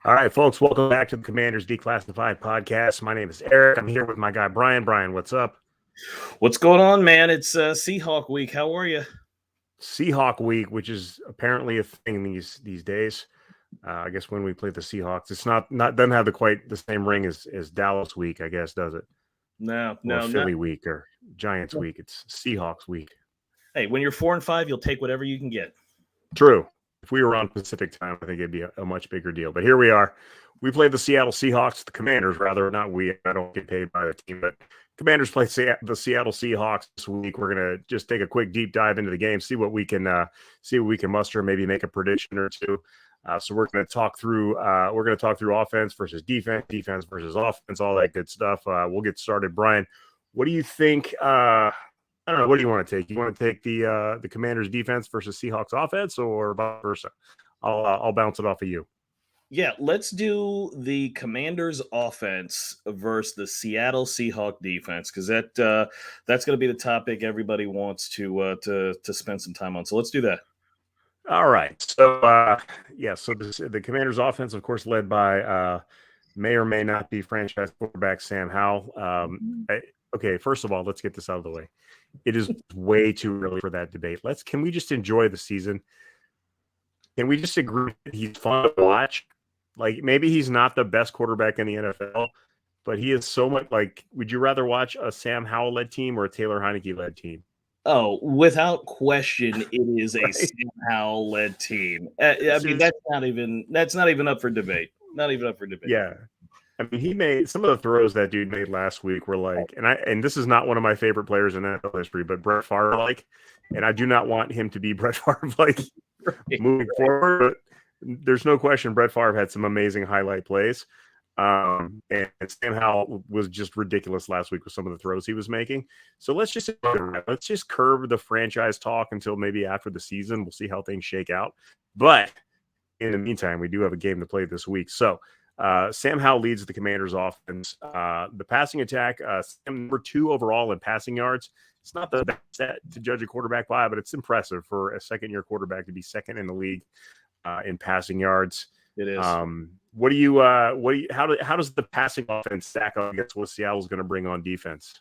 All right, folks, welcome back to the Commanders Declassified podcast. My name is Eric. I'm here with my guy, Brian. Brian, what's up? What's going on, man? It's Seahawk week. How are you? Seahawk week, which is apparently a thing these days. I guess when we play the Seahawks, it's not doesn't have quite the same ring as Dallas week, I guess, does it? No, Or no, not. Philly week or Giants week. It's Seahawks week. Hey, when you're 4-5, you'll take whatever you can get. True. If we were on Pacific time, I think it'd be a much bigger deal. But here we are. We played the Seattle Seahawks, the Commanders, rather, not we. I don't get paid by the team, but Commanders play the Seattle Seahawks this week. We're gonna just take a quick deep dive into the game, see what we can muster, maybe make a prediction or two. So we're gonna talk through offense versus defense, defense versus offense, all that good stuff. We'll get started. Brian, what do you think? I don't know. What do you want to take? You want to take the Commanders defense versus Seahawks offense, or vice versa? I'll bounce it off of you. Yeah, let's do the Commanders offense versus the Seattle Seahawk defense because that's going to be the topic everybody wants to spend some time on. So let's do that. All right. So so the Commanders offense, of course, led by may or may not be franchise quarterback Sam Howell. Okay, first of all, let's get this out of the way. It is way too early for that debate. Can we just enjoy the season? Can we just agree that he's fun to watch? Like, maybe he's not the best quarterback in the NFL, but he is so much like, would you rather watch a Sam Howell led team or a Taylor Heineke led team? Oh, without question, it is a Right? Sam Howell led team. I This mean, is, that's not even up for debate. Not even up for debate. yeah. I mean, he made some of the throws that dude made last week were like, and this is not one of my favorite players in NFL history, but Brett Favre like, and I do not want him to be Brett Favre like moving forward. But there's no question Brett Favre had some amazing highlight plays. And Sam Howell was just ridiculous last week with some of the throws he was making. So let's just curb the franchise talk until maybe after the season. We'll see how things shake out. But in the meantime, we do have a game to play this week. So Sam Howell leads the Commanders' offense. The passing attack, number 2 overall in passing yards. It's not the best to judge a quarterback by, but it's impressive for a second-year quarterback to be second in the league in passing yards. It is. How does the passing offense stack up against what Seattle's going to bring on defense?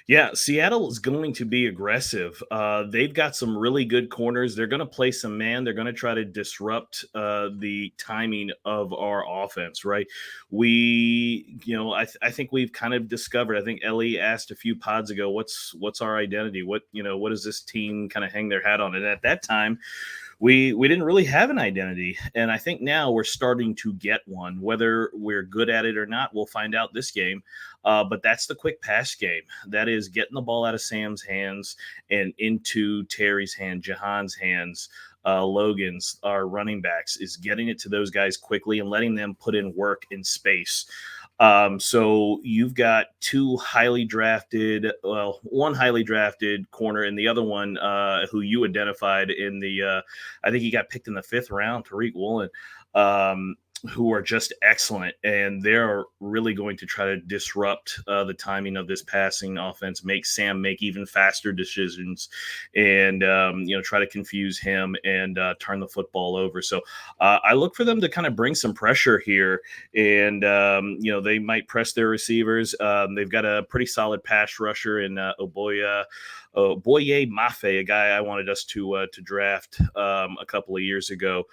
Yeah, Seattle is going to be aggressive. They've got some really good corners. They're going to play some man. They're going to try to disrupt the timing of our offense, right? I think we've kind of discovered. I think Ellie asked a few pods ago, "What's our identity? What does this team kind of hang their hat on?" And at that time, we didn't really have an identity, and I think now we're starting to get one. Whether we're good at it or not, we'll find out this game. But that's the quick pass game. That is getting the ball out of Sam's hands and into Terry's hand, Jahan's hands, Logan's, our running backs, is getting it to those guys quickly and letting them put in work in space. So you've got one highly drafted corner, and the other one who you identified in I think he got picked in the 5th round, Tariq Woolen, who are just excellent, and they're really going to try to disrupt the timing of this passing offense, make Sam make even faster decisions, and try to confuse him and turn the football over. So I look for them to kind of bring some pressure here, and they might press their receivers. They've got a pretty solid pass rusher in Boye Mafe, a guy I wanted us to draft a couple of years ago.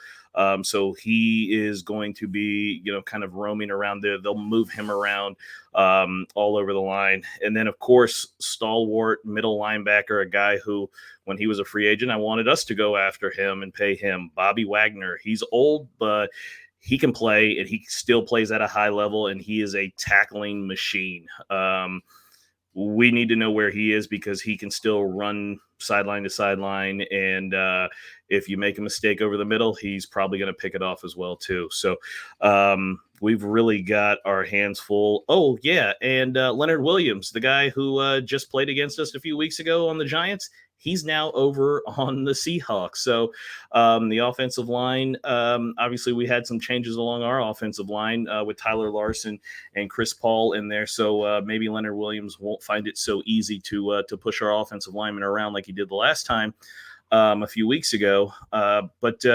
So he is going to be, kind of roaming around there. They'll move him around all over the line. And then, of course, stalwart middle linebacker, a guy who, when he was a free agent, I wanted us to go after him and pay him, Bobby Wagner. He's old, but he can play, and he still plays at a high level, and he is a tackling machine. We need to know where he is because he can still run sideline to sideline. And if you make a mistake over the middle, he's probably going to pick it off as well, too. So we've really got our hands full. Oh, yeah. And Leonard Williams, the guy who just played against us a few weeks ago on the Giants, he's now over on the Seahawks. So the offensive line, obviously we had some changes along our offensive line with Tyler Larson and Chris Paul in there. So maybe Leonard Williams won't find it so easy to push our offensive linemen around like he did the last time. a few weeks ago. But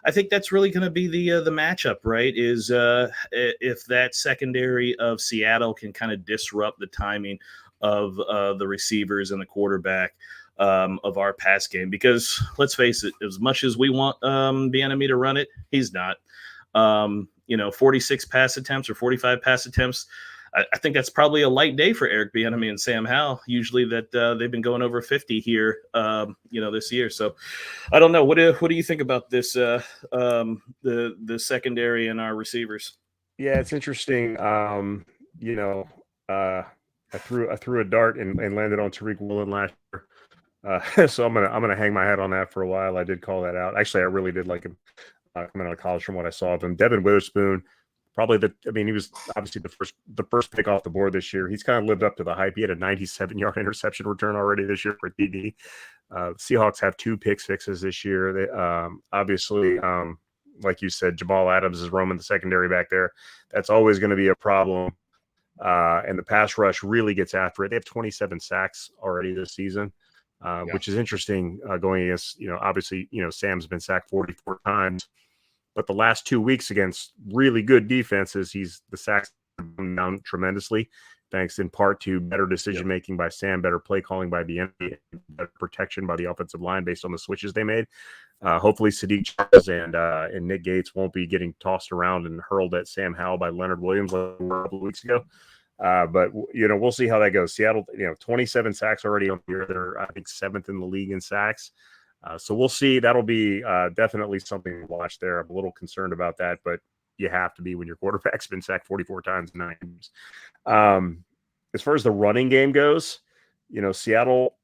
I think that's really going to be the matchup, right? Is if that secondary of Seattle can kind of disrupt the timing of the receivers and the quarterback of our pass game, because let's face it, as much as we want the enemy to run it, he's not. 46 pass attempts or 45 pass attempts. I think that's probably a light day for Eric Bieniemy and Sam Howell. Usually that they've been going over 50 here, this year. So I don't know. What do you think about this? The secondary and our receivers. Yeah, it's interesting. I threw a dart and landed on Tariq Woolen last year. So I'm gonna hang my hat on that for a while. I did call that out. Actually, I really did like him coming out of college from what I saw of him. Devin Witherspoon, he was obviously the first pick off the board this year. He's kind of lived up to the hype. He had a 97-yard interception return already this year for TD. Seahawks have 2 pick sixes this year. They obviously, like you said, Jamal Adams is roaming the secondary back there. That's always going to be a problem. And the pass rush really gets after it. They have 27 sacks already this season, which is interesting going against, obviously, Sam's been sacked 44 times. But the last 2 weeks against really good defenses, the sacks have come down tremendously, thanks in part to better decision-making by Sam, better play calling by the enemy, better protection by the offensive line based on the switches they made. Hopefully Sadiq Charles and Nick Gates won't be getting tossed around and hurled at Sam Howell by Leonard Williams like a couple of weeks ago. But we'll see how that goes. Seattle, 27 sacks already on the year. They're, I think, 7th in the league in sacks. So we'll see. That'll be definitely something to watch there. I'm a little concerned about that, but you have to be when your quarterback's been sacked 44 times in 9 games. As far as the running game goes, Seattle,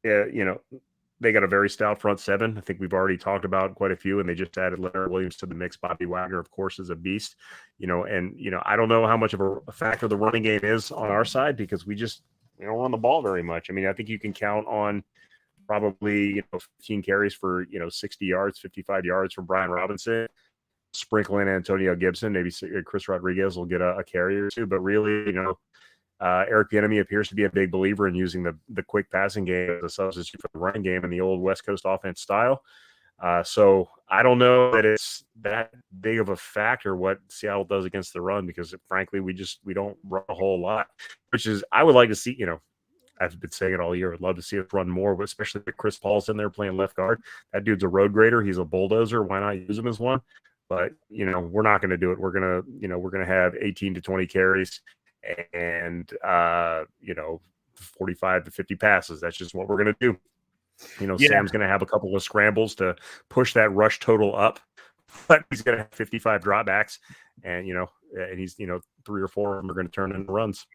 they got a very stout front seven. I think we've already talked about quite a few, and they just added Leonard Williams to the mix. Bobby Wagner, of course, is a beast. I don't know how much of a factor the running game is on our side because we don't run the ball very much. I think you can count on probably 15 carries for 60 yards, 55 yards from Brian Robinson. Sprinkle in Antonio Gibson, maybe Chris Rodriguez will get a carry or two, but really, Eric Bieniemy appears to be a big believer in using the quick passing game as a substitute for the running game in the old West Coast offense style. So I don't know that it's that big of a factor what Seattle does against the run because, frankly, we don't run a whole lot, which is I would like to see. I've been saying it all year. I'd love to see us run more, but especially if Chris Paul's in there playing left guard. That dude's a road grader. He's a bulldozer. Why not use him as one? But we're not going to do it. We're gonna have 18 to 20 carries and 45 to 50 passes. That's just what we're gonna do. Sam's gonna have a couple of scrambles to push that rush total up, but he's gonna have 55 dropbacks, and he's 3 or 4 of them are going to turn into runs.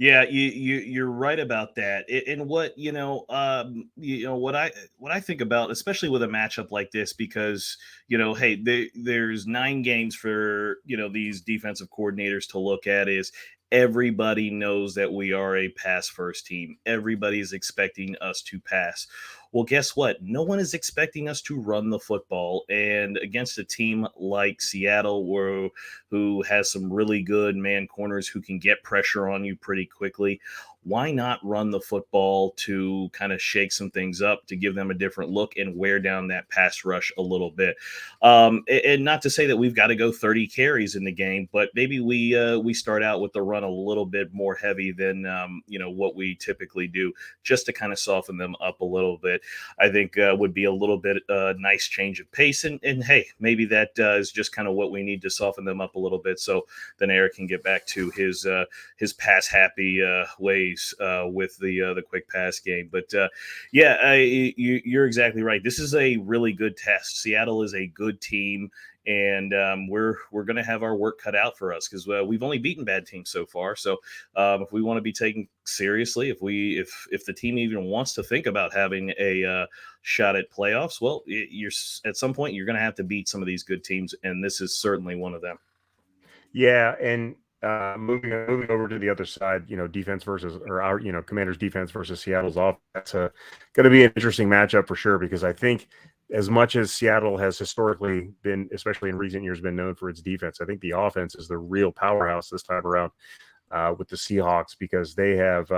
Yeah, you're right about that. And what what I think about, especially with a matchup like this, because hey, there's 9 games for these defensive coordinators to look at. Is everybody knows that we are a pass first team. Everybody's expecting us to pass. Well, guess what? No one is expecting us to run the football. And against a team like Seattle, who has some really good man corners who can get pressure on you pretty quickly, why not run the football to kind of shake some things up, to give them a different look and wear down that pass rush a little bit? And not to say that we've got to go 30 carries in the game, but maybe we start out with the run a little bit more heavy than what we typically do, just to kind of soften them up a little bit. I think would be a little bit nice change of pace, and hey, maybe that is just kind of what we need to soften them up a little bit, so then Eric can get back to his pass happy ways with the quick pass game. But you're exactly right. This is a really good test. Seattle is a good team, and we're going to have our work cut out for us because we've only beaten bad teams so far. So if we want to be taken seriously, if the team even wants to think about having a shot at playoffs, well, you're at some point you're going to have to beat some of these good teams, and this is certainly one of them. Yeah, and moving over to the other side, defense versus our Commanders defense versus Seattle's offense. That's going to be an interesting matchup for sure because I think, as much as Seattle has historically been, especially in recent years, been known for its defense, I think the offense is the real powerhouse this time around with the Seahawks because they have,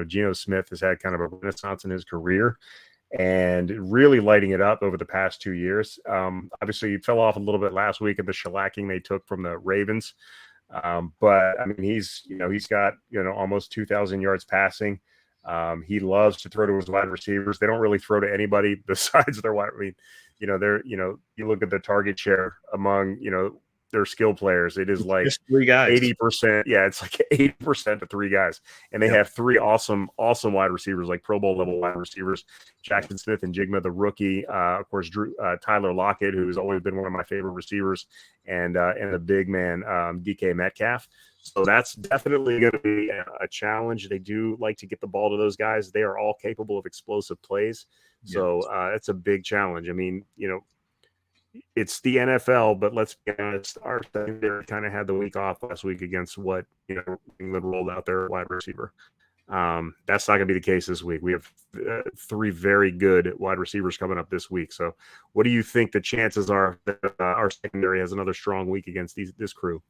Geno Smith has had kind of a renaissance in his career. and really lighting it up over the past 2 years. Obviously, he fell off a little bit last week at the shellacking they took from the Ravens. But I mean, he's got, almost 2,000 yards passing. He loves to throw to his wide receivers. They don't really throw to anybody besides their wide. I mean, you look at the target share among, their skill players. It is like just 3 guys. 80%. Yeah, it's like 80% to 3 guys. And they have 3 awesome wide receivers, like Pro Bowl level wide receivers, Jackson Smith and Jigma, the rookie. Of course, Tyler Lockett, who's always been one of my favorite receivers, and the big man, DK Metcalf. So that's definitely going to be a challenge. They do like to get the ball to those guys. They are all capable of explosive plays. So that's a big challenge. I mean, it's the NFL, but let's be honest, our secondary kind of had the week off last week against what England rolled out their wide receiver. That's not going to be the case this week. We have 3 very good wide receivers coming up this week. So, what do you think the chances are that our secondary has another strong week against this crew?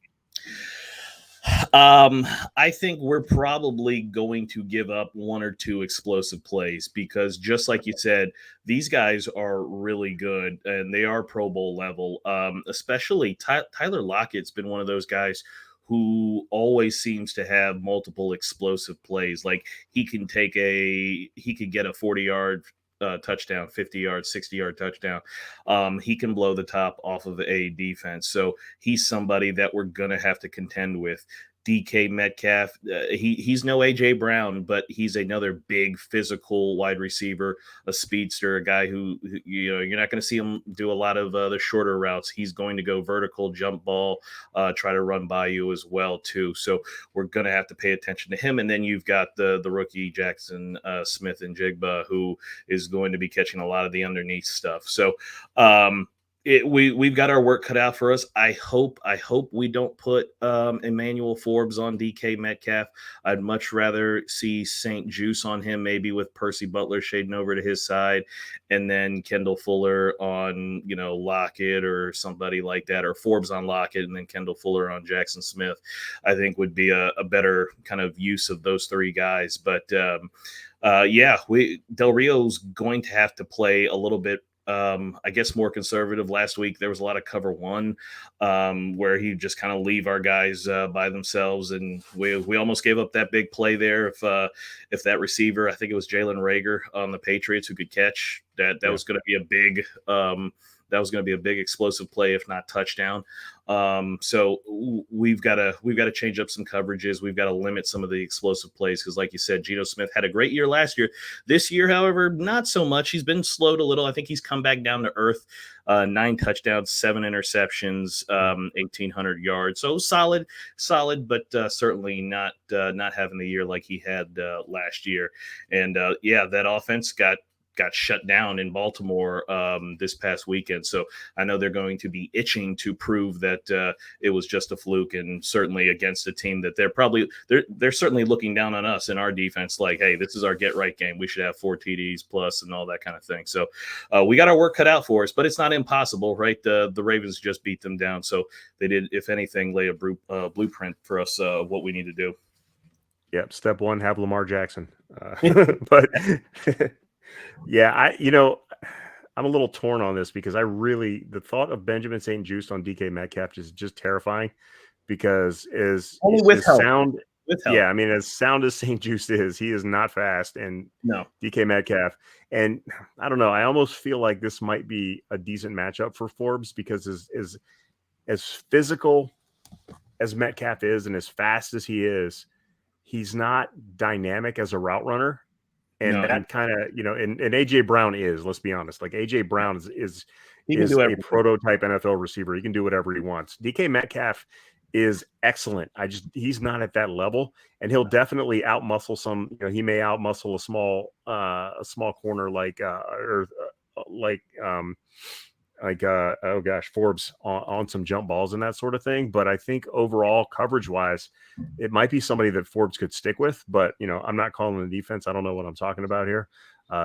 I think we're probably going to give up 1 or 2 explosive plays because, just like you said, these guys are really good and they are Pro Bowl level. Especially Tyler Lockett's been one of those guys who always seems to have multiple explosive plays. Like he could get a 40-yard touchdown, 50-yard, 60-yard touchdown. He can blow the top off of a defense. So he's somebody that we're going to have to contend with. DK Metcalf, he's no A.J. Brown, but he's another big physical wide receiver, a speedster, a guy who you're not going to see him do a lot of the shorter routes. He's going to go vertical, jump ball, try to run by you as well, too. So we're going to have to pay attention to him. And then you've got the rookie Jackson Smith and Jigba, who is going to be catching a lot of the underneath stuff. So, we've got our work cut out for us. I hope we don't put Emmanuel Forbes on DK Metcalf. I'd much rather see St. Juice on him, maybe with Percy Butler shading over to his side, and then Kendall Fuller on Lockett or somebody like that, or Forbes on Lockett and then Kendall Fuller on Jackson Smith. I think would be a better kind of use of those 3 guys. But Del Rio's going to have to play a little bit. I guess more conservative. Last week there was a lot of cover 1 where he just kind of leave our guys by themselves, and we almost gave up that big play there. If that receiver, I think it was Jalen Reagor on the Patriots, who could catch that, was going to be a big explosive play, if not touchdown. So we've got to change up some coverages. We've got to limit some of the explosive plays because, like you said, Geno Smith had a great year last year. This year, however, not so much. He's been slowed a little. I think he's come back down to earth. 9 touchdowns, 7 interceptions, 1,800 yards. So solid, but certainly not having the year like he had last year. And that offense got shut down in Baltimore this past weekend. So I know they're going to be itching to prove that it was just a fluke, and certainly against a team that they're certainly looking down on us in our defense. Like, hey, this is our get right game. We should have 4 TDs plus and all that kind of thing. So we got our work cut out for us, but it's not impossible, right? The Ravens just beat them down. So they did, if anything, lay a blueprint for us of what we need to do. Yep. Step 1, have Lamar Jackson. But yeah, I'm a little torn on this because the thought of Benjamin St. Just on DK Metcalf is just terrifying because as sound, yeah, I mean, as sound as St. Just is, he is not fast, and no DK Metcalf. And I don't know, I almost feel like this might be a decent matchup for Forbes because as physical as Metcalf is and as fast as he is, he's not dynamic as a route runner. And that kind of, and A.J. Brown is, let's be honest, like A.J. Brown is a prototype NFL receiver. He can do whatever he wants. DK Metcalf is excellent. He's not at that level, and he'll definitely outmuscle some, he may outmuscle a small corner like Forbes on some jump balls and that sort of thing. But I think overall coverage wise, it might be somebody that Forbes could stick with, but I'm not calling the defense. I don't know what I'm talking about here.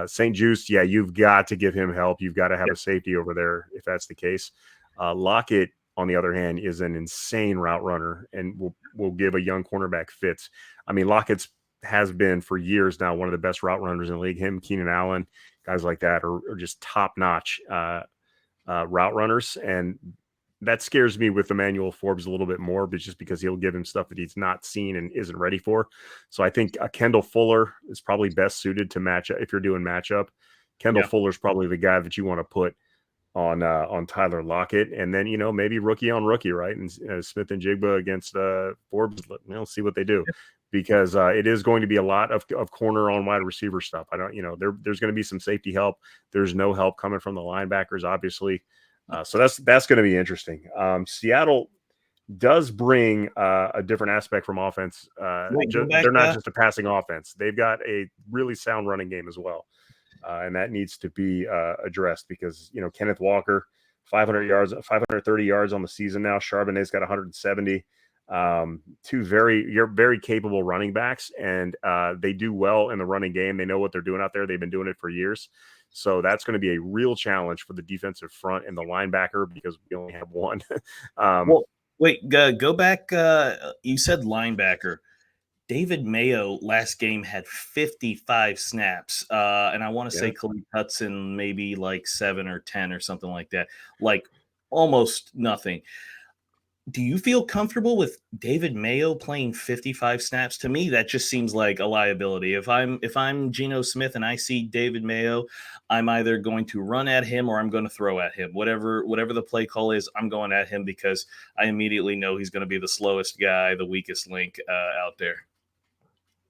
St. Just, yeah, you've got to give him help. You've got to have a safety over there if that's the case. Lockett, on the other hand, is an insane route runner and will give a young cornerback fits. I mean, Lockett has been for years now one of the best route runners in the league. Him, Keenan Allen, guys like that are just top notch route runners, and that scares me with Emmanuel Forbes a little bit more, but just because he'll give him stuff that he's not seen and isn't ready for. So I think Kendall Fuller is probably best suited to match up if you're doing matchup. Kendall Fuller is probably the guy that you want to put on Tyler Lockett, and then maybe rookie on rookie, right? And Smith and Jigba against Forbes. See what they do, because it is going to be a lot of corner on wide receiver stuff. I don't, there's going to be some safety help. There's no help coming from the linebackers, obviously. So that's going to be interesting. Seattle does bring a different aspect from offense. They're not just a passing offense. They've got a really sound running game as well. And that needs to be addressed because, Kenneth Walker, 500 yards, 530 yards on the season now. Charbonnet's got 170. Two very capable running backs, and they do well in the running game. They know what they're doing out there. They've been doing it for years. So that's going to be a real challenge for the defensive front and the linebacker because we only have one. Well, wait, go back. You said linebacker. David Mayo last game had 55 snaps, and I want to say Khalid Hudson maybe like 7 or 10 or something like that, like almost nothing. Do you feel comfortable with David Mayo playing 55 snaps? To me, that just seems like a liability. If I'm Geno Smith and I see David Mayo, I'm either going to run at him or I'm going to throw at him. Whatever the play call is, I'm going at him because I immediately know he's going to be the slowest guy, the weakest link out there.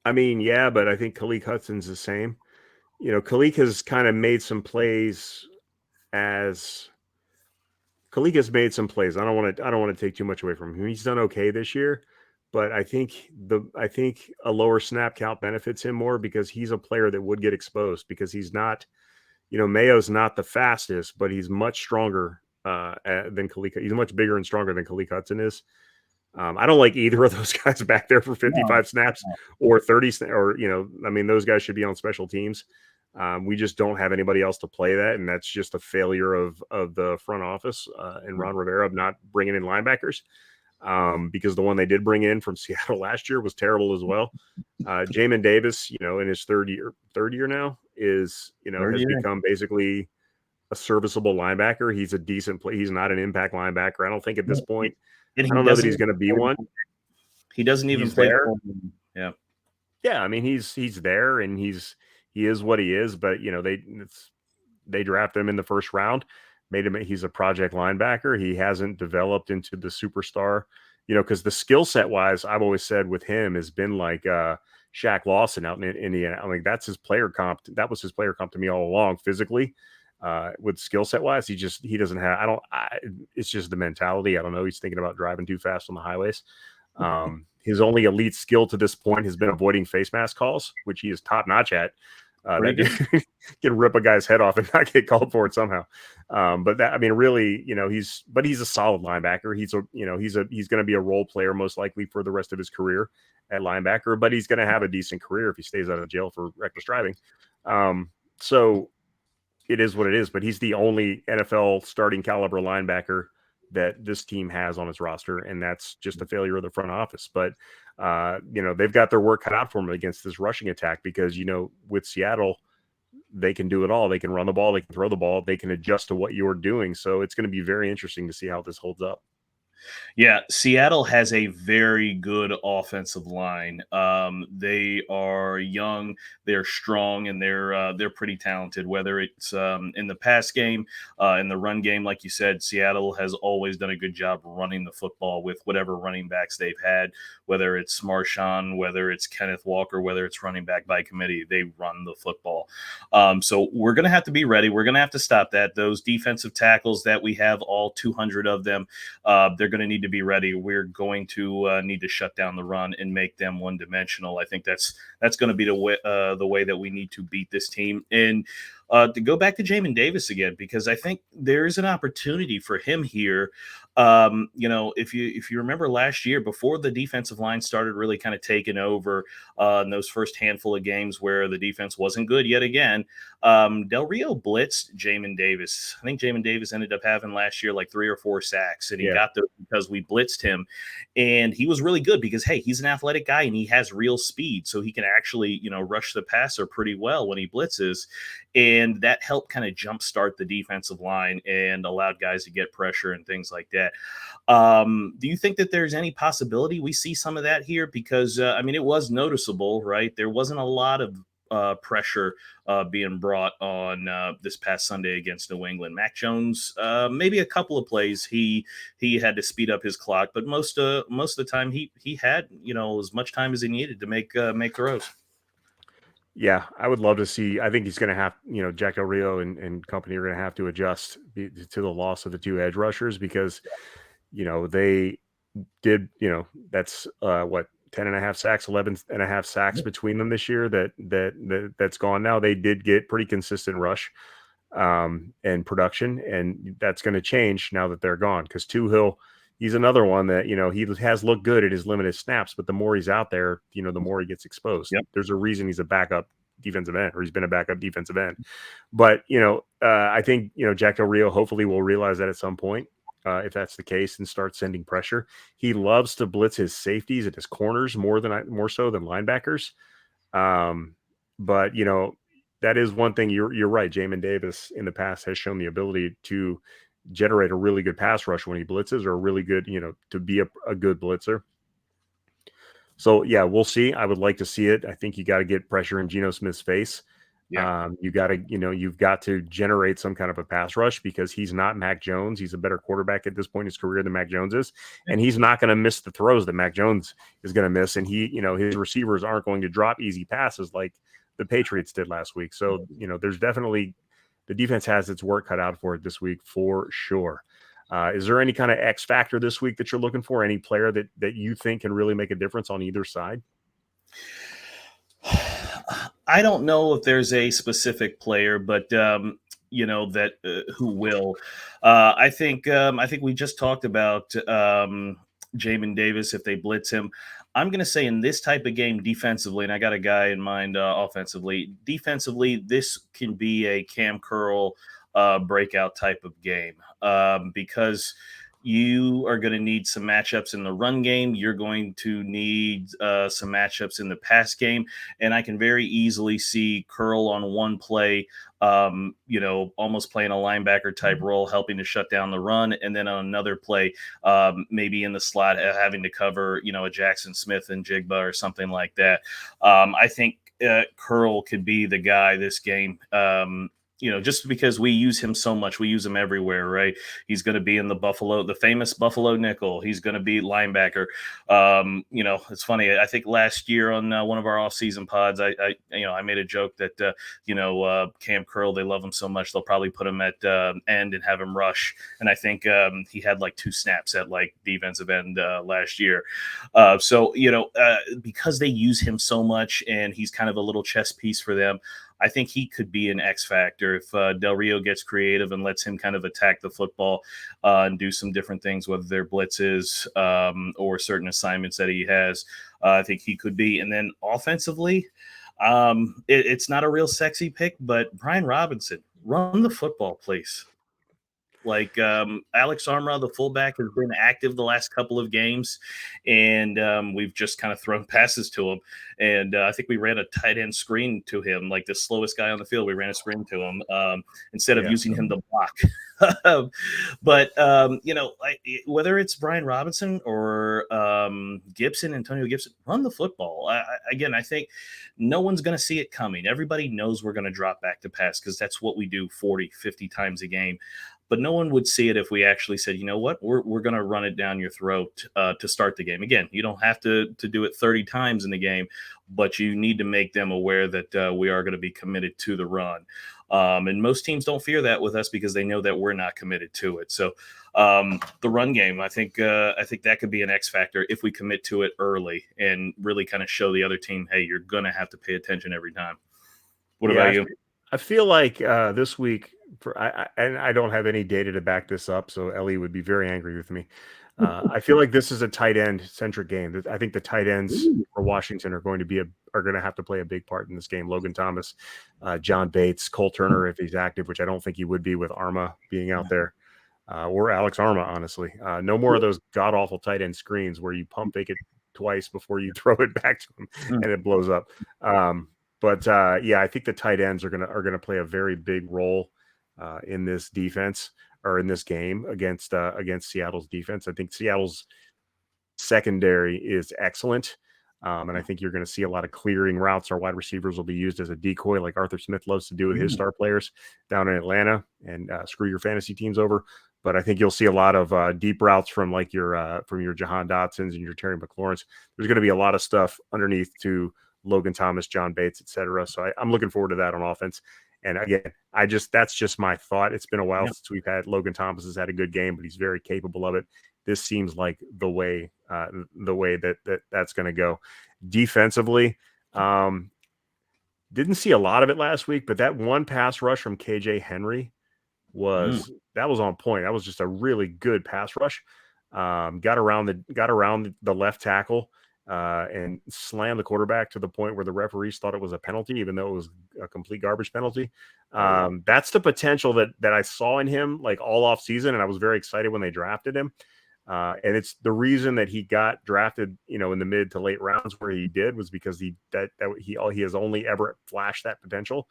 I mean, yeah, but I think Khalid Hudson's the same. Khalid has kind of made some plays as Khalid has made some plays. I don't want to take too much away from him. He's done okay this year, but I think a lower snap count benefits him more because he's a player that would get exposed because he's not, Mayo's not the fastest, but he's much stronger than Khalid. He's much bigger and stronger than Khalid Hudson is. I don't like either of those guys back there for 55 snaps or 30 or, those guys should be on special teams. We just don't have anybody else to play that. And that's just a failure of the front office and Ron Rivera of not bringing in linebackers because the one they did bring in from Seattle last year was terrible as well. Jamin Davis, in his third year now has become basically a serviceable linebacker. He's a decent play. He's not an impact linebacker. I don't think at this point, I don't know that he's going to be one. He doesn't even play there. Yeah. Yeah. I mean, he's there and he is what he is, but they draft him in the first round, he's a project linebacker. He hasn't developed into the superstar, because the skill set wise, I've always said with him has been like Shaq Lawson out in Indiana. I mean, that's his player comp. That was his player comp to me all along physically. With skill set wise, he doesn't have, it's just the mentality. I don't know. He's thinking about driving too fast on the highways. His only elite skill to this point has been avoiding face mask calls, which he is top notch at. That can rip a guy's head off and not get called for it somehow. But that, I mean, really, he's a solid linebacker. He's going to be a role player most likely for the rest of his career at linebacker, but he's going to have a decent career if he stays out of jail for reckless driving. So it is what it is, but he's the only NFL starting caliber linebacker that this team has on its roster, and that's just a failure of the front office. But they've got their work cut out for them against this rushing attack because with Seattle, they can do it all. They can run the ball, they can throw the ball, they can adjust to what you're doing. So it's going to be very interesting to see how this holds up. Yeah, Seattle has a very good offensive line. They are young, they're strong, and they're pretty talented. Whether it's in the pass game, in the run game, like you said, Seattle has always done a good job running the football with whatever running backs they've had. Whether it's Marshawn, whether it's Kenneth Walker, whether it's running back by committee, they run the football. So we're going to have to be ready. We're going to have to stop that. Those defensive tackles that we have, all 200 of them, they're going to need to be ready. We're going to need to shut down the run and make them one-dimensional. I think that's going to be the way that we need to beat this team. And to go back to Jamin Davis again, because I think there is an opportunity for him here. If you remember last year, before the defensive line started really kind of taking over in those first handful of games where the defense wasn't good yet again, Del Rio blitzed Jamin Davis. I think Jamin Davis ended up having last year like 3 or 4 sacks, and he got those because we blitzed him, and he was really good because, hey, he's an athletic guy and he has real speed, so he can actually rush the passer pretty well when he blitzes. And and that helped kind of jumpstart the defensive line and allowed guys to get pressure and things like that. Do you think that there's any possibility we see some of that here? Because I mean, it was noticeable, right? There wasn't a lot of pressure being brought on this past Sunday against New England. Mac Jones, maybe a couple of plays he had to speed up his clock, but most of the time he had as much time as he needed to make throws. Yeah, I would love to see. I think he's going to have, Jack Del Rio and company are going to have to adjust to the loss of the two edge rushers because, they did, that's what, 10 and a half sacks, 11 and a half sacks between them this year that's gone now. They did get pretty consistent rush and production, and that's going to change now that they're gone because he's another one that, he has looked good at his limited snaps, but the more he's out there, the more he gets exposed. Yep. There's a reason he's a backup defensive end, or he's been a backup defensive end. But, I think, Jack Del Rio hopefully will realize that at some point, if that's the case, and start sending pressure. He loves to blitz his safeties and his corners more so than linebackers. But that is one thing. You're right. Jamin Davis in the past has shown the ability to generate a really good pass rush when he blitzes, or a really good, to be a good blitzer. So yeah, we'll see. I would like to see it. I think you got to get pressure in Geno Smith's face. Yeah. You've got to generate some kind of a pass rush because he's not Mac Jones. He's a better quarterback at this point in his career than Mac Jones is. And he's not going to miss the throws that Mac Jones is going to miss. And his receivers aren't going to drop easy passes like the Patriots did last week. So, there's definitely, the defense has its work cut out for it this week for sure. Is there any kind of X factor this week that you're looking for? Any player that you think can really make a difference on either side? I don't know if there's a specific player, but who will. I think we just talked about Jamin Davis if they blitz him. I'm going to say in this type of game defensively, and I got a guy in mind offensively. Defensively, this can be a Cam Curl breakout type of game because you are going to need some matchups in the run game. You're going to need some matchups in the pass game. And I can very easily see Curl on one play, almost playing a linebacker type role, helping to shut down the run. And then on another play, maybe in the slot, having to cover, a Jackson Smith and Jigba or something like that. I think Curl could be the guy this game. Just because we use him so much, we use him everywhere, right? He's going to be in the famous Buffalo nickel. He's going to be linebacker. It's funny. I think last year on one of our off-season pods, I made a joke that, Cam Curl, they love him so much, they'll probably put him at end and have him rush. And I think he had like 2 snaps at like defensive end last year. Because they use him so much and he's kind of a little chess piece for them, I think he could be an X factor if Del Rio gets creative and lets him kind of attack the football and do some different things, whether they're blitzes or certain assignments that he has. I think he could be. And then offensively, it's not a real sexy pick, but Brian Robinson, run the football, please. Like Alex Armra, the fullback, has been active the last couple of games, and we've just kind of thrown passes to him. And I think we ran a tight end screen to him, like the slowest guy on the field. We ran a screen to him instead of using him to block. But whether it's Brian Robinson or Antonio Gibson, run the football. I think no one's going to see it coming. Everybody knows we're going to drop back to pass because that's what we do 40, 50 times a game. But no one would see it if we actually said, you know what, we're going to run it down your throat to start the game. Again, you don't have to do it 30 times in the game, but you need to make them aware that we are going to be committed to the run. And most teams don't fear that with us because they know that we're not committed to it. So the run game, I think that could be an X factor if we commit to it early and really kind of show the other team, hey, you're going to have to pay attention every time. What about you? I feel like this week, and I don't have any data to back this up, so Ellie would be very angry with me. I feel like this is a tight end centric game. I think the tight ends for Washington are going to have to play a big part in this game. Logan Thomas, John Bates, Cole Turner if he's active, which I don't think he would be with Arma being out there, or Alex Arma. Honestly, no more of those god awful tight end screens where you pump fake it twice before you throw it back to him and it blows up. But yeah, I think the tight ends are gonna play a very big role in this defense or in this game against Seattle's defense. I think Seattle's secondary is excellent. And I think you're going to see a lot of clearing routes. Our wide receivers will be used as a decoy, like Arthur Smith loves to do with his star players down in Atlanta, and screw your fantasy teams over. But I think you'll see a lot of deep routes from like from your Jahan Dotsons and your Terry McLaurins. There's going to be a lot of stuff underneath to Logan Thomas, John Bates, etc. So I'm looking forward to that on offense. And again, that's just my thought. It's been a while since we've had Logan Thomas has had a good game, but he's very capable of it. This seems like the way that's going to go. Defensively, didn't see a lot of it last week, but that one pass rush from KJ Henry was on point. That was just a really good pass rush. Got around the left tackle and slammed the quarterback to the point where the referees thought it was a penalty, even though it was a complete garbage penalty. That's the potential that I saw in him like all off season, and I was very excited when they drafted him. And it's the reason that he got drafted, in the mid to late rounds where he did was because he has only ever flashed that potential,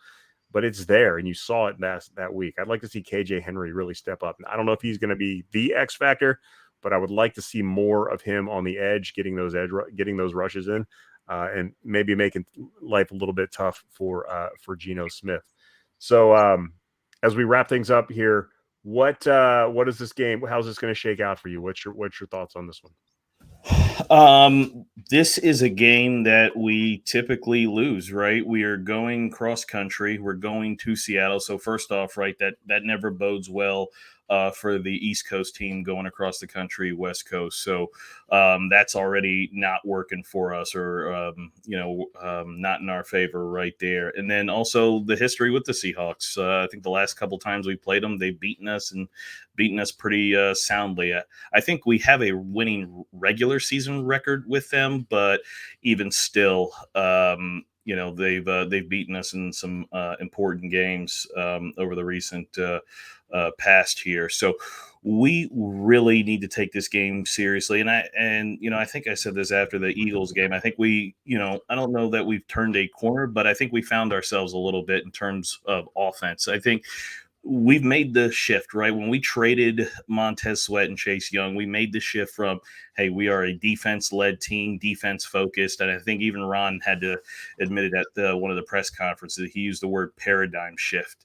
but it's there, and you saw it that week. I'd like to see KJ Henry really step up. I don't know if he's going to be the X factor, but I would like to see more of him on the edge, getting those rushes in, and maybe making life a little bit tough for Geno Smith. So as we wrap things up here, what is this game? How's this going to shake out for you? What's your thoughts on this one? This is a game that we typically lose, right? We are going cross country. We're going to Seattle. So first off, right, that never bodes well for the East Coast team going across the country, West Coast. So that's already not working for us, or not in our favor right there. And then also the history with the Seahawks. I think the last couple times we played them, they've beaten us pretty soundly. I think we have a winning regular season record with them, but even still, they've beaten us in some important games over the recent past here. So we really need to take this game seriously. And I think I said this after the Eagles game. I think I don't know that we've turned a corner, but I think we found ourselves a little bit in terms of offense. I think we've made the shift, right? When we traded Montez Sweat and Chase Young, we made the shift from, hey, we are a defense-led team, defense-focused. And I think even Ron had to admit it at one of the press conferences. He used the word paradigm shift.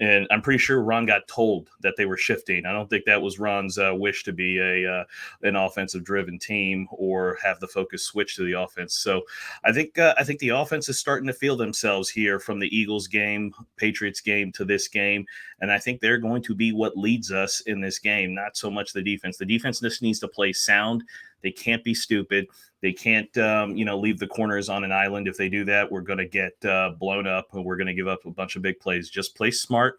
And I'm pretty sure Ron got told that they were shifting. I don't think that was Ron's wish to be an offensive-driven team or have the focus switch to the offense. So I think the offense is starting to feel themselves here from the Eagles game, Patriots game to this game, and I think they're going to be what leads us in this game. Not so much the defense. The defense just needs to play sound. They can't be stupid. They can't, leave the corners on an island. If they do that, we're going to get blown up, and we're going to give up a bunch of big plays. Just play smart,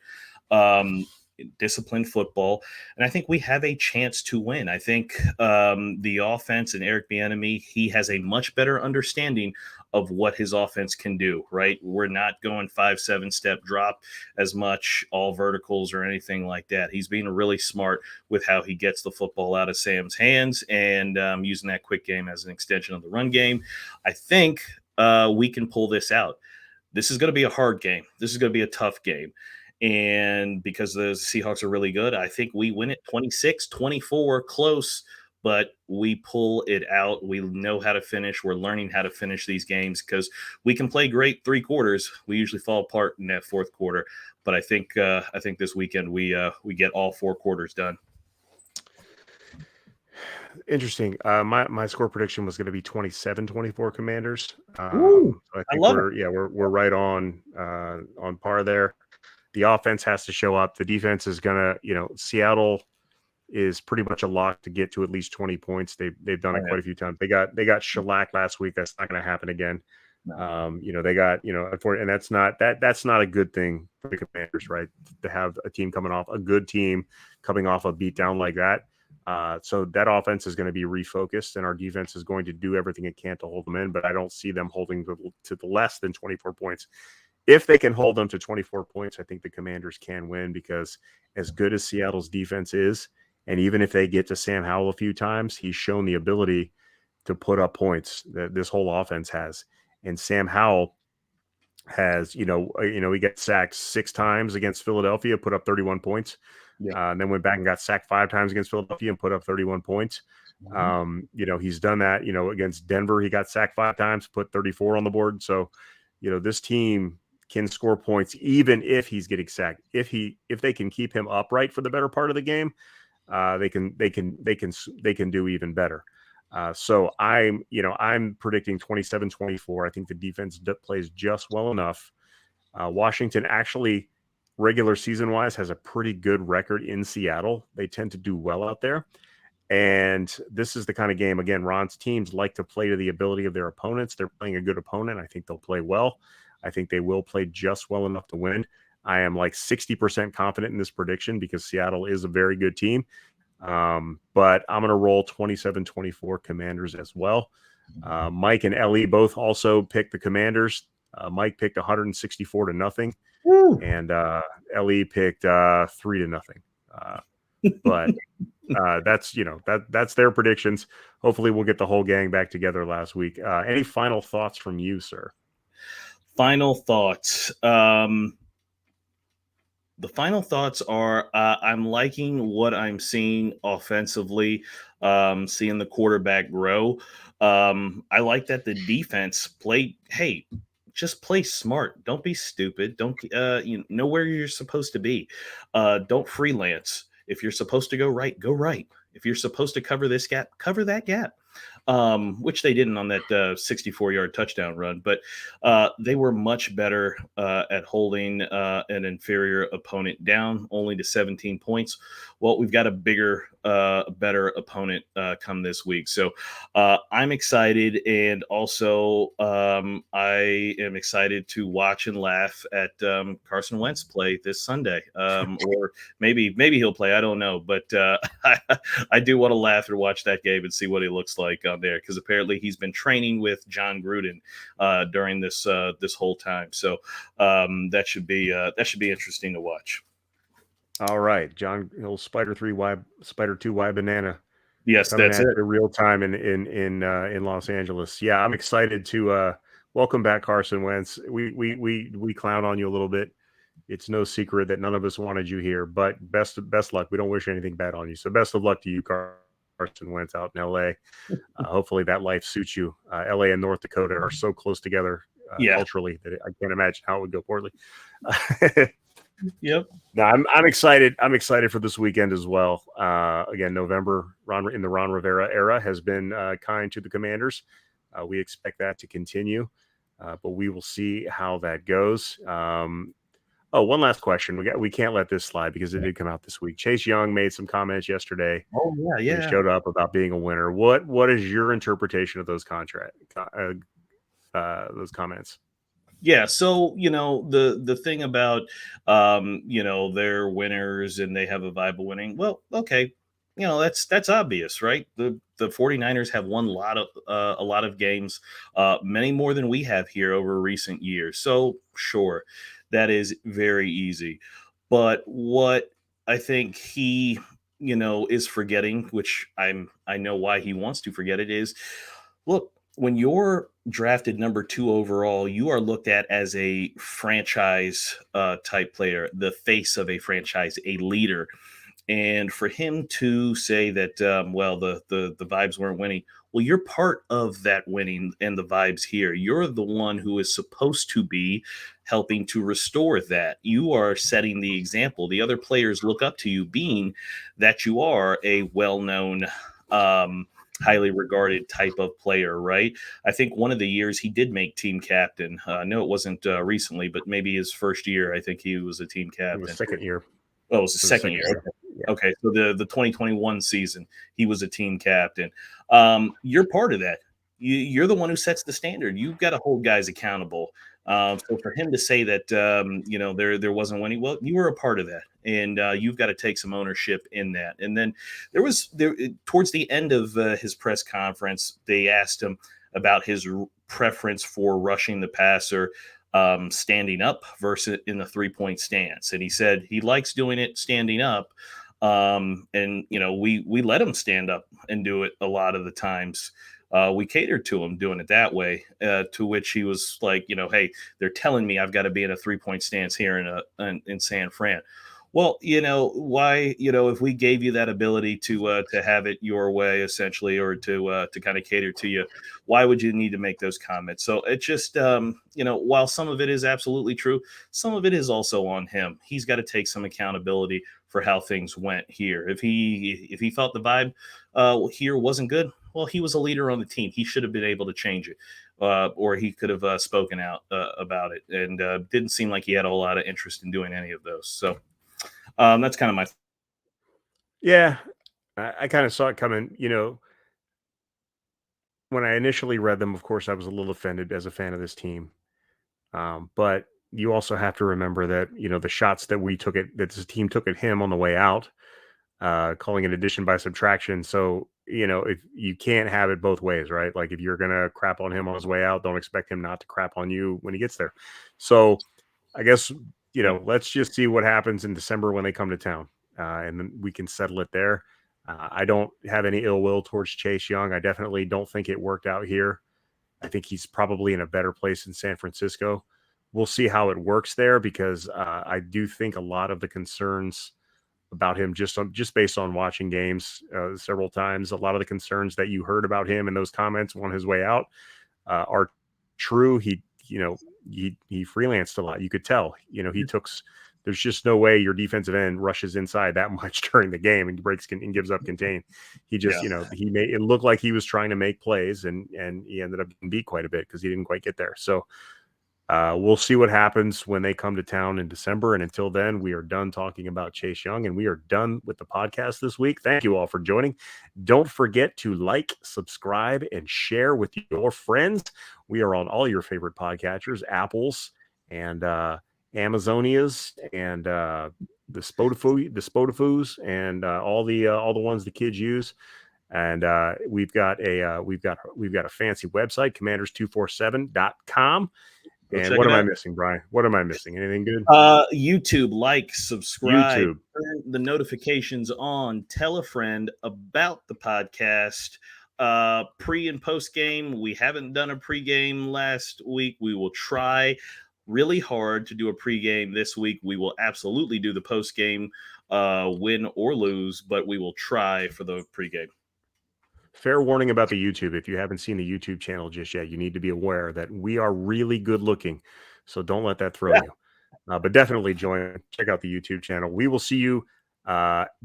disciplined football, and I think we have a chance to win. I think the offense and Eric Bieniemy, he has a much better understanding of what his offense can do, right? We're not going 5-7 step drop as much, all verticals or anything like that. He's being really smart with how he gets the football out of Sam's hands and using that quick game as an extension of the run game. I think we can pull this out. This is going to be a hard game. This is going to be a tough game. And because the Seahawks are really good, I think we win it 26-24, close, but we pull it out. We know how to finish. We're learning how to finish these games because we can play great 3 quarters. We usually fall apart in that 4th quarter. But I think this weekend we get all 4 quarters done. Interesting. My score prediction was going to be 27-24 Commanders. So I think we're right on par there. The offense has to show up. The defense is going to, Seattle is pretty much a lock to get to at least 20 points. They've done it quite a few times. They got shellacked last week. That's not going to happen again. No. They got, and that's not a good thing for the Commanders, right? To have a team coming off a beatdown like that. So that offense is going to be refocused, and our defense is going to do everything it can to hold them in, but I don't see them holding to the less than 24 points. If they can hold them to 24 points, I think the Commanders can win, because as good as Seattle's defense is, and even if they get to Sam Howell a few times, he's shown the ability to put up points that this whole offense has. And Sam Howell has, he got sacked 6 times against Philadelphia, put up 31 points. Yeah. And then went back and got sacked 5 times against Philadelphia and put up 31 points. He's done that, against Denver. He got sacked 5 times, put 34 on the board. So, this team can score points even if he's getting sacked. If they can keep him upright for the better part of the game, they can do even better. So I'm predicting 27-24. I think the defense plays just well enough. Washington actually, regular season wise, has a pretty good record in Seattle. They tend to do well out there. And this is the kind of game, again, Ron's teams like to play to the ability of their opponents. They're playing a good opponent. I think they'll play well. I think they will play just well enough to win. I am like 60% confident in this prediction because Seattle is a very good team. But I'm going to roll 27-24 Commanders as well. Mike and Ellie both also picked the Commanders. Mike picked 164-0, and Ellie picked 3-0. But that's their predictions. Hopefully, we'll get the whole gang back together last week. Any final thoughts from you, sir? Final thoughts. The final thoughts are I'm liking what I'm seeing offensively, seeing the quarterback grow. I like that the defense just play smart. Don't be stupid. Don't know where you're supposed to be. Don't freelance. If you're supposed to go right, go right. If you're supposed to cover this gap, cover that gap. Which they didn't on that 64-yard touchdown run, but they were much better at holding an inferior opponent down only to 17 points. Well, we've got a bigger, better opponent come this week. So I'm excited. And also I am excited to watch and laugh at Carson Wentz play this Sunday. Or maybe he'll play. I don't know. But I do want to laugh and watch that game and see what he looks like on there, because apparently he's been training with John Gruden during this whole time. So that should be interesting to watch. All right, John Hill, Spider 2Y banana. Yes, that's it. Real time in Los Angeles. Yeah, I'm excited to welcome back Carson Wentz. We clown on you a little bit. It's no secret that none of us wanted you here, but best luck. We don't wish anything bad on you. So best of luck to you, Carson Wentz, out in LA. Hopefully that life suits you. LA and North Dakota are so close together culturally that I can't imagine how it would go poorly. Yep. No, I'm excited. I'm excited for this weekend as well. Again, November in the Ron Rivera era has been kind to the Commanders. We expect that to continue, but we will see how that goes. One last question. We can't let this slide because it did come out this week. Chase Young made some comments yesterday. Oh yeah. He showed up about being a winner. What is your interpretation of those those comments? Yeah, so the thing about they're winners and they have a vibe of winning. Well, okay, that's obvious, right? The 49ers have won a lot of games, many more than we have here over recent years. So sure, that is very easy. But what I think he is forgetting, which I know why he wants to forget it, is look, when you're drafted number 2 overall, you are looked at as a franchise type player, the face of a franchise, a leader. And for him to say that, the vibes weren't winning, well, you're part of that winning and the vibes here. You're the one who is supposed to be helping to restore that. You are setting the example. The other players look up to you, being that you are a well-known, highly regarded type of player, right? I think one of the years he did make team captain. No, it wasn't recently, but maybe his first year, I think he was a team captain. It was second year. Oh, it was the second year. Okay. Yeah. Okay, so the 2021 season, he was a team captain. You're part of that. You're the one who sets the standard. You've got to hold guys accountable. So for him to say that there wasn't winning, well, you were a part of that, and you've got to take some ownership in that. And then there towards the end of his press conference, they asked him about his preference for rushing the passer, standing up versus in the 3-point stance, and he said he likes doing it standing up. And we let him stand up and do it a lot of the times. We catered to him doing it that way, to which he was like, hey, they're telling me I've got to be in a 3-point stance here in San Fran. Well, why, if we gave you that ability to have it your way, essentially, or to kind of cater to you, why would you need to make those comments? So it just, while some of it is absolutely true, some of it is also on him. He's got to take some accountability for how things went here. If he felt the vibe here wasn't good, well, he was a leader on the team. He should have been able to change it, or he could have spoken out about it. And didn't seem like he had a whole lot of interest in doing any of those. So that's kind of my. Yeah, I kind of saw it coming. When I initially read them, of course, I was a little offended as a fan of this team. But you also have to remember that the shots that this team took at him on the way out, calling it addition by subtraction. So if you can't have it both ways, right? Like if you're gonna crap on him on his way out, don't expect him not to crap on you when he gets there. So I guess let's just see what happens in December when they come to town, and then we can settle it there. I don't have any ill will towards Chase Young. I definitely don't think it worked out here. I think he's probably in a better place in San Francisco. We'll see how it works there because I do think a lot of the concerns about him just based on watching games several times, a lot of the concerns that you heard about him in those comments on his way out are true. He freelanced a lot. You could tell. He took. There's just no way your defensive end rushes inside that much during the game and and gives up contain. He just, he made it look like he was trying to make plays, and he ended up getting beat quite a bit because he didn't quite get there. So we'll see what happens when they come to town in December. And until then, we are done talking about Chase Young, and we are done with the podcast this week. Thank you all for joining. Don't forget to like, subscribe, and share with your friends. We are on all your favorite podcatchers, Apples and Amazonias and the Spotifus and all the ones the kids use. And we've got a fancy website, commanders247.com. And what am I missing, Brian? What am I missing? Anything good? YouTube, like, subscribe, turn the notifications on, tell a friend about the podcast. Pre and post game, we haven't done a pre-game last week. We will try really hard to do a pre-game this week. We will absolutely do the post game, win or lose, but we will try for the pre-game. Fair warning about the YouTube. If you haven't seen the YouTube channel just yet, you need to be aware that we are really good looking. So don't let that throw you. But definitely check out the YouTube channel. We will see you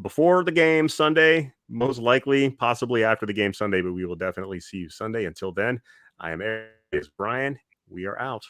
before the game Sunday, most likely, possibly after the game Sunday, but we will definitely see you Sunday. Until then, I am Brian. We are out.